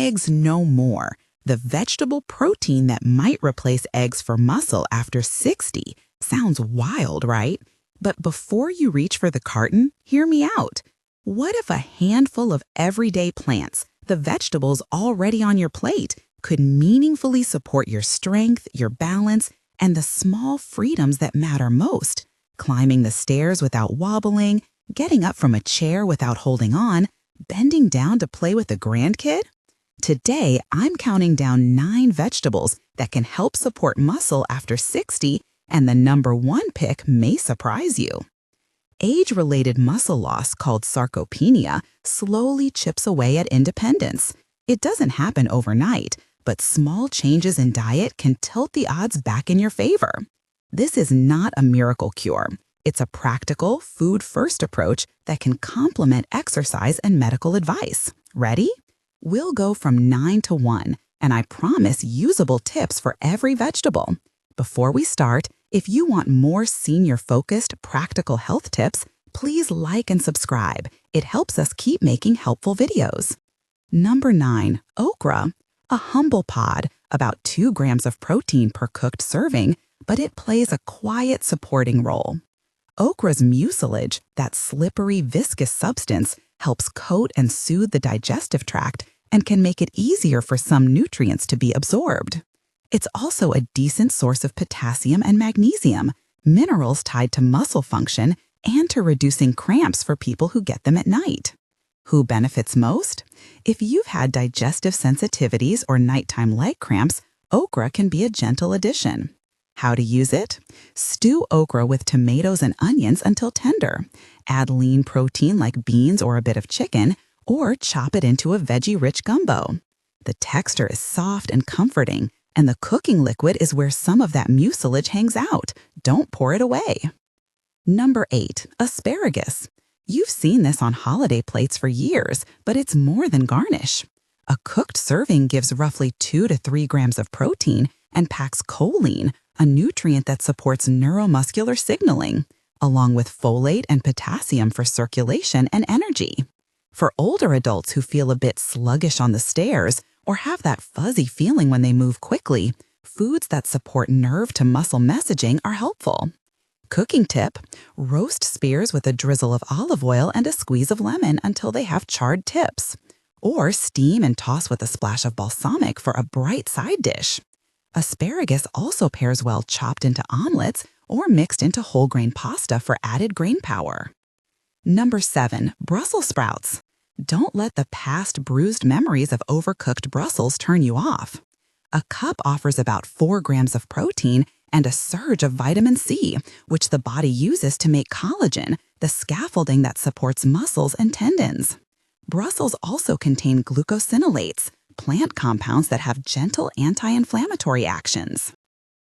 eggs no more, the vegetable protein that might replace eggs for muscle after 60. Sounds wild, right? But before you reach for the carton, hear me out. What if a handful of everyday plants, the vegetables already on your plate, could meaningfully support your strength, your balance, and the small freedoms that matter most? Climbing the stairs without wobbling, getting up from a chair without holding on, bending down to play with a grandkid? Today, I'm counting down 9 vegetables that can help support muscle after 60, and the number 1 pick may surprise you. Age-related muscle loss, called sarcopenia, slowly chips away at independence. It doesn't happen overnight, but small changes in diet can tilt the odds back in your favor. This is not a miracle cure. It's a practical, food-first approach that can complement exercise and medical advice. Ready? We'll go from 9 to 1, and I promise usable tips for every vegetable. Before we start, if you want more senior-focused, practical health tips, please like and subscribe. It helps us keep making helpful videos. Number 9, okra. A humble pod, about 2 grams of protein per cooked serving, but it plays a quiet supporting role. Okra's mucilage, that slippery, viscous substance, helps coat and soothe the digestive tract and can make it easier for some nutrients to be absorbed. It's also a decent source of potassium and magnesium, minerals tied to muscle function and to reducing cramps for people who get them at night. Who benefits most? If you've had digestive sensitivities or nighttime leg cramps, okra can be a gentle addition. How to use it? Stew okra with tomatoes and onions until tender. Add lean protein like beans or a bit of chicken, or chop it into a veggie-rich gumbo. The texture is soft and comforting, and the cooking liquid is where some of that mucilage hangs out. Don't pour it away. Number 8, asparagus. You've seen this on holiday plates for years, but it's more than garnish. A cooked serving gives roughly 2 to 3 grams of protein and packs choline, a nutrient that supports neuromuscular signaling, along with folate and potassium for circulation and energy. For older adults who feel a bit sluggish on the stairs or have that fuzzy feeling when they move quickly, foods that support nerve-to-muscle messaging are helpful. Cooking tip: roast spears with a drizzle of olive oil and a squeeze of lemon until they have charred tips. Or steam and toss with a splash of balsamic for a bright side dish. Asparagus also pairs well chopped into omelets or mixed into whole grain pasta for added grain power. Number 7, Brussels sprouts. Don't let the past bruised memories of overcooked Brussels turn you off. A cup offers about 4 grams of protein and a surge of vitamin C, which the body uses to make collagen, the scaffolding that supports muscles and tendons. Brussels also contain glucosinolates, plant compounds that have gentle anti-inflammatory actions.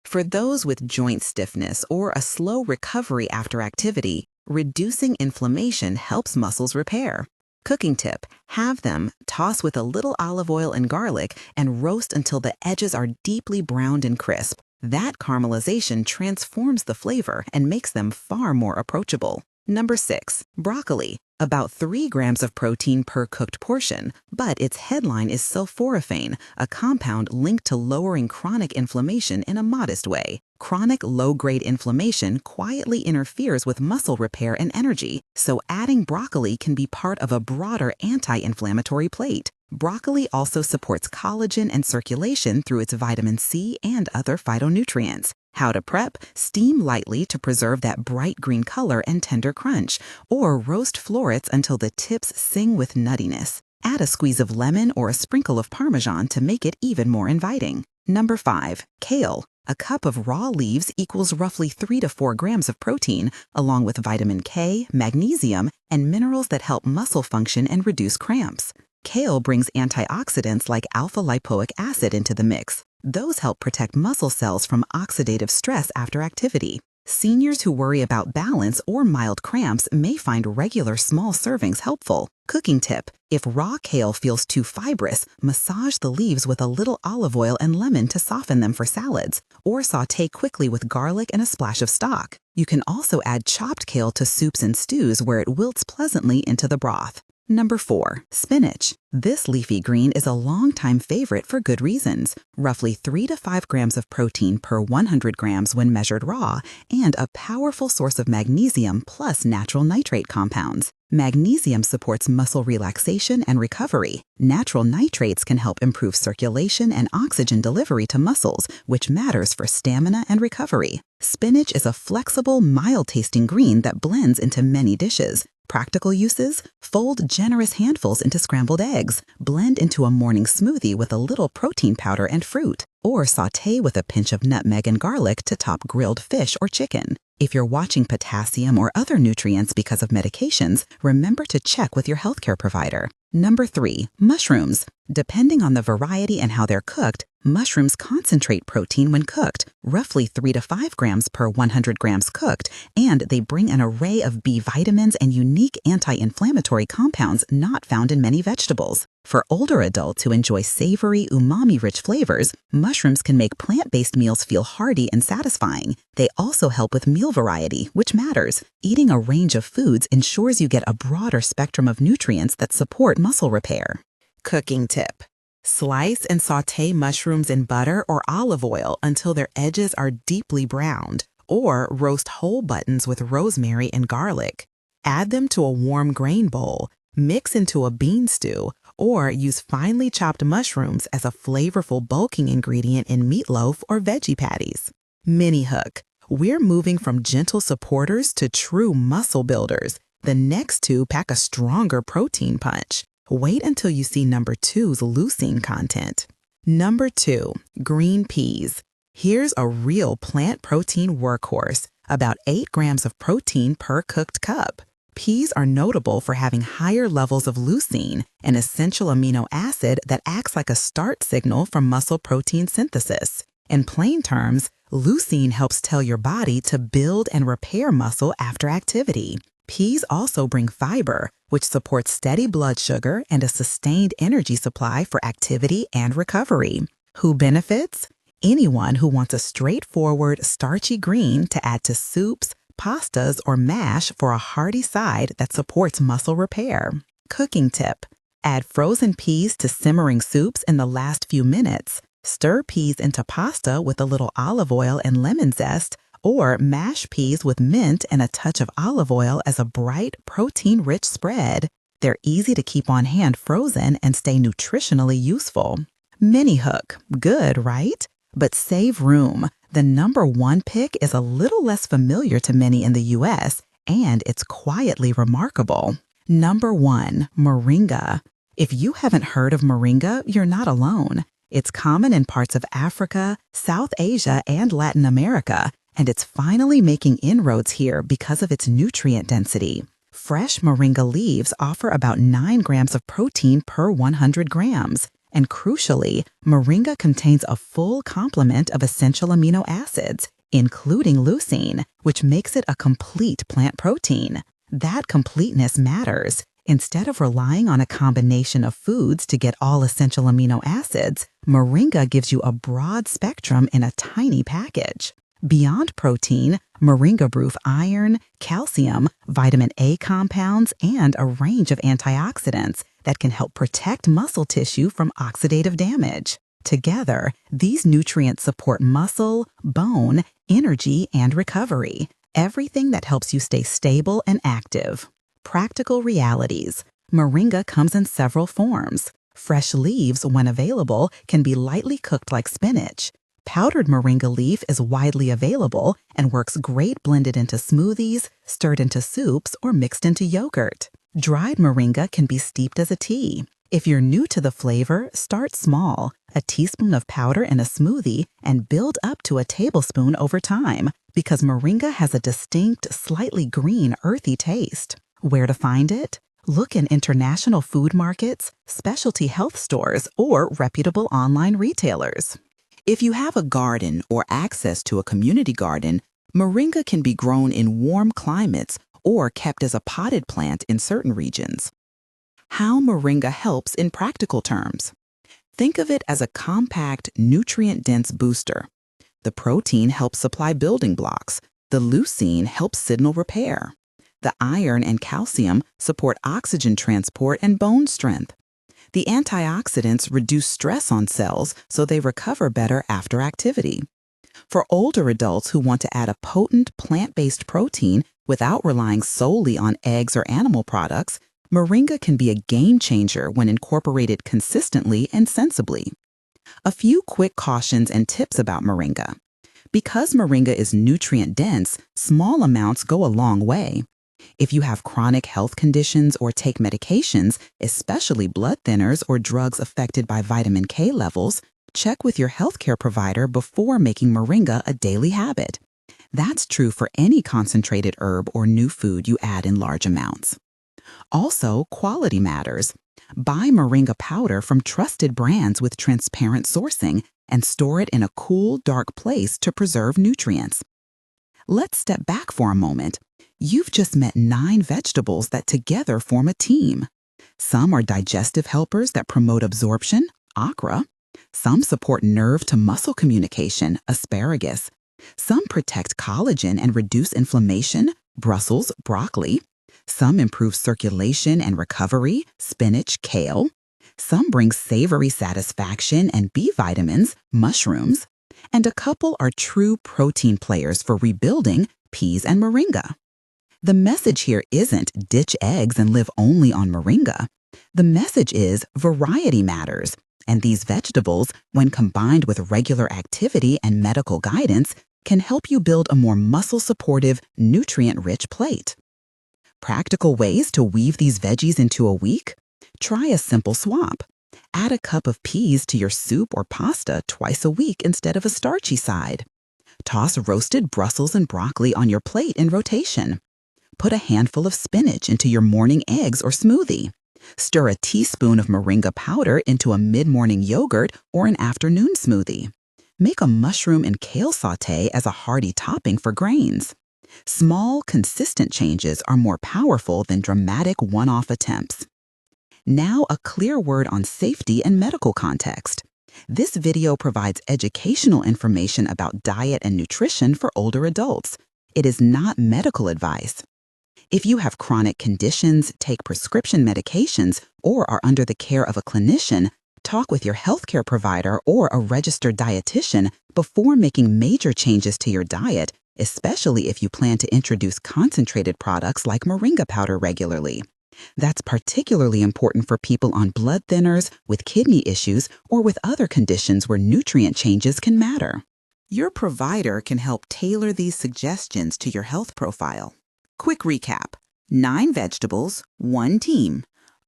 For those with joint stiffness or a slow recovery after activity, reducing inflammation helps muscles repair. Cooking tip: have them toss with a little olive oil and garlic and roast until the edges are deeply browned and crisp. That caramelization transforms the flavor and makes them far more approachable. Number 6, broccoli. About 3 grams of protein per cooked portion, but its headline is sulforaphane, a compound linked to lowering chronic inflammation in a modest way. Chronic low-grade inflammation quietly interferes with muscle repair and energy, so adding broccoli can be part of a broader anti-inflammatory plate. Broccoli also supports collagen and circulation through its vitamin C and other phytonutrients. How to prep: steam lightly to preserve that bright green color and tender crunch, or roast florets until the tips sing with nuttiness. Add a squeeze of lemon or a sprinkle of Parmesan to make it even more inviting. Number 5, kale. A cup of raw leaves equals roughly 3 to 4 grams of protein, along with vitamin K, magnesium, and minerals that help muscle function and reduce cramps. Kale brings antioxidants like alpha-lipoic acid into the mix. Those help protect muscle cells from oxidative stress after activity. Seniors who worry about balance or mild cramps may find regular small servings helpful. Cooking tip: if raw kale feels too fibrous, massage the leaves with a little olive oil and lemon to soften them for salads, or sauté quickly with garlic and a splash of stock. You can also add chopped kale to soups and stews where it wilts pleasantly into the broth. Number 4. Spinach. This leafy green is a longtime favorite for good reasons. Roughly 3 to 5 grams of protein per 100 grams when measured raw, and a powerful source of magnesium plus natural nitrate compounds. Magnesium supports muscle relaxation and recovery. Natural nitrates can help improve circulation and oxygen delivery to muscles, which matters for stamina and recovery. Spinach is a flexible, mild-tasting green that blends into many dishes. Practical uses: fold generous handfuls into scrambled eggs, blend into a morning smoothie with a little protein powder and fruit, or sauté with a pinch of nutmeg and garlic to top grilled fish or chicken. If you're watching potassium or other nutrients because of medications, remember to check with your healthcare provider. Number 3. Mushrooms. Depending on the variety and how they're cooked, mushrooms concentrate protein when cooked, roughly 3 to 5 grams per 100 grams cooked, and they bring an array of B vitamins and unique anti-inflammatory compounds not found in many vegetables. For older adults who enjoy savory, umami-rich flavors, mushrooms can make plant-based meals feel hearty and satisfying. They also help with meal variety, which matters. Eating a range of foods ensures you get a broader spectrum of nutrients that support muscle repair. Cooking tip: slice and sauté mushrooms in butter or olive oil until their edges are deeply browned, or roast whole buttons with rosemary and garlic. Add them to a warm grain bowl, mix into a bean stew, or use finely chopped mushrooms as a flavorful bulking ingredient in meatloaf or veggie patties. Mini hook: we're moving from gentle supporters to true muscle builders. The next 2 pack a stronger protein punch. Wait until you see number 2's leucine content. Number 2. Green peas. Here's a real plant protein workhorse, about 8 grams of protein per cooked cup. Peas are notable for having higher levels of leucine, an essential amino acid that acts like a start signal for muscle protein synthesis. In plain terms, leucine helps tell your body to build and repair muscle after activity. Peas also bring fiber, which supports steady blood sugar and a sustained energy supply for activity and recovery. Who benefits? Anyone who wants a straightforward, starchy green to add to soups, pastas, or mash for a hearty side that supports muscle repair. Cooking tip: add frozen peas to simmering soups in the last few minutes. Stir peas into pasta with a little olive oil and lemon zest, or mash peas with mint and a touch of olive oil as a bright, protein-rich spread. They're easy to keep on hand frozen and stay nutritionally useful. Mini hook: good, right? But save room. The number 1 pick is a little less familiar to many in the US, and it's quietly remarkable. Number 1. Moringa. If you haven't heard of moringa, you're not alone. It's common in parts of Africa, South Asia, and Latin America, and it's finally making inroads here because of its nutrient density. Fresh moringa leaves offer about 9 grams of protein per 100 grams. And crucially, moringa contains a full complement of essential amino acids, including leucine, which makes it a complete plant protein. That completeness matters. Instead of relying on a combination of foods to get all essential amino acids, moringa gives you a broad spectrum in a tiny package. Beyond protein, moringa brews iron, calcium, vitamin A compounds, and a range of antioxidants that can help protect muscle tissue from oxidative damage. Together, these nutrients support muscle, bone, energy, and recovery. Everything that helps you stay stable and active. Practical realities. Moringa comes in several forms. Fresh leaves, when available, can be lightly cooked like spinach. Powdered moringa leaf is widely available and works great blended into smoothies, stirred into soups, or mixed into yogurt. Dried moringa can be steeped as a tea. If you're new to the flavor, start small, a teaspoon of powder in a smoothie, and build up to a tablespoon over time, because moringa has a distinct, slightly green, earthy taste. Where to find it? Look in international food markets, specialty health stores, or reputable online retailers. If you have a garden or access to a community garden, moringa can be grown in warm climates or kept as a potted plant in certain regions. How moringa helps in practical terms. Think of it as a compact, nutrient-dense booster. The protein helps supply building blocks. The leucine helps signal repair. The iron and calcium support oxygen transport and bone strength. The antioxidants reduce stress on cells so they recover better after activity. For older adults who want to add a potent plant-based protein without relying solely on eggs or animal products, moringa can be a game changer when incorporated consistently and sensibly. A few quick cautions and tips about moringa. Because moringa is nutrient-dense, small amounts go a long way. If you have chronic health conditions or take medications, especially blood thinners or drugs affected by vitamin K levels, check with your healthcare provider before making moringa a daily habit. That's true for any concentrated herb or new food you add in large amounts. Also, quality matters. Buy moringa powder from trusted brands with transparent sourcing and store it in a cool, dark place to preserve nutrients. Let's step back for a moment. You've just met 9 vegetables that together form a team. Some are digestive helpers that promote absorption, okra. Some support nerve to muscle communication, asparagus. Some protect collagen and reduce inflammation, Brussels, broccoli. Some improve circulation and recovery, spinach, kale. Some bring savory satisfaction and B vitamins, mushrooms. And a couple are true protein players for rebuilding, peas and moringa. The message here isn't ditch eggs and live only on moringa. The message is variety matters, and these vegetables, when combined with regular activity and medical guidance, can help you build a more muscle-supportive, nutrient-rich plate. Practical ways to weave these veggies into a week? Try a simple swap. Add a cup of peas to your soup or pasta twice a week instead of a starchy side. Toss roasted Brussels and broccoli on your plate in rotation. Put a handful of spinach into your morning eggs or smoothie. Stir a teaspoon of moringa powder into a mid-morning yogurt or an afternoon smoothie. Make a mushroom and kale sauté as a hearty topping for grains. Small, consistent changes are more powerful than dramatic one-off attempts. Now, a clear word on safety and medical context. This video provides educational information about diet and nutrition for older adults. It is not medical advice. If you have chronic conditions, take prescription medications, or are under the care of a clinician, talk with your healthcare provider or a registered dietitian before making major changes to your diet, especially if you plan to introduce concentrated products like moringa powder regularly. That's particularly important for people on blood thinners, with kidney issues, or with other conditions where nutrient changes can matter. Your provider can help tailor these suggestions to your health profile. Quick recap: 9 vegetables, 1 team.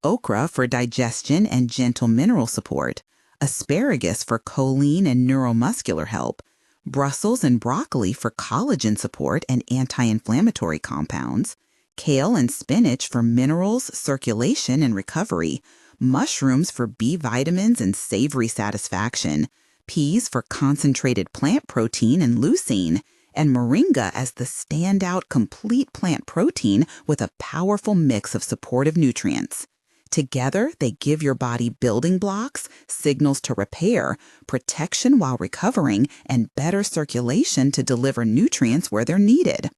Okra for digestion and gentle mineral support. Asparagus for choline and neuromuscular help. Brussels and broccoli for collagen support and anti-inflammatory compounds. Kale and spinach for minerals, circulation, and recovery. Mushrooms for B vitamins and savory satisfaction. Peas for concentrated plant protein and leucine. And moringa as the standout complete plant protein with a powerful mix of supportive nutrients. Together, they give your body building blocks, signals to repair, protection while recovering, and better circulation to deliver nutrients where they're needed.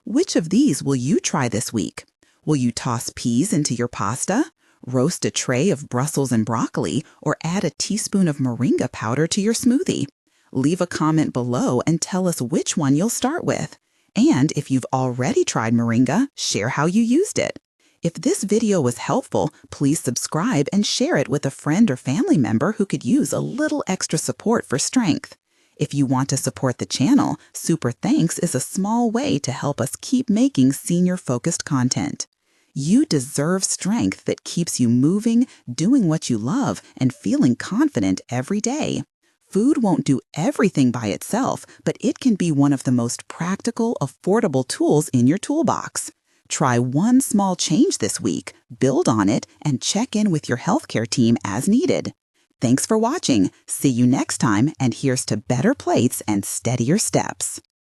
Which of these will you try this week? Will you toss peas into your pasta, roast a tray of Brussels and broccoli, or add a teaspoon of moringa powder to your smoothie? Leave a comment below and tell us which one you'll start with. And if you've already tried moringa, share how you used it. If this video was helpful, please subscribe and share it with a friend or family member who could use a little extra support for strength. If you want to support the channel, Super Thanks is a small way to help us keep making senior-focused content. You deserve strength that keeps you moving, doing what you love, and feeling confident every day. Food won't do everything by itself, but it can be one of the most practical, affordable tools in your toolbox. Try one small change this week, build on it, and check in with your healthcare team as needed. Thanks for watching. See you next time, and here's to better plates and steadier steps.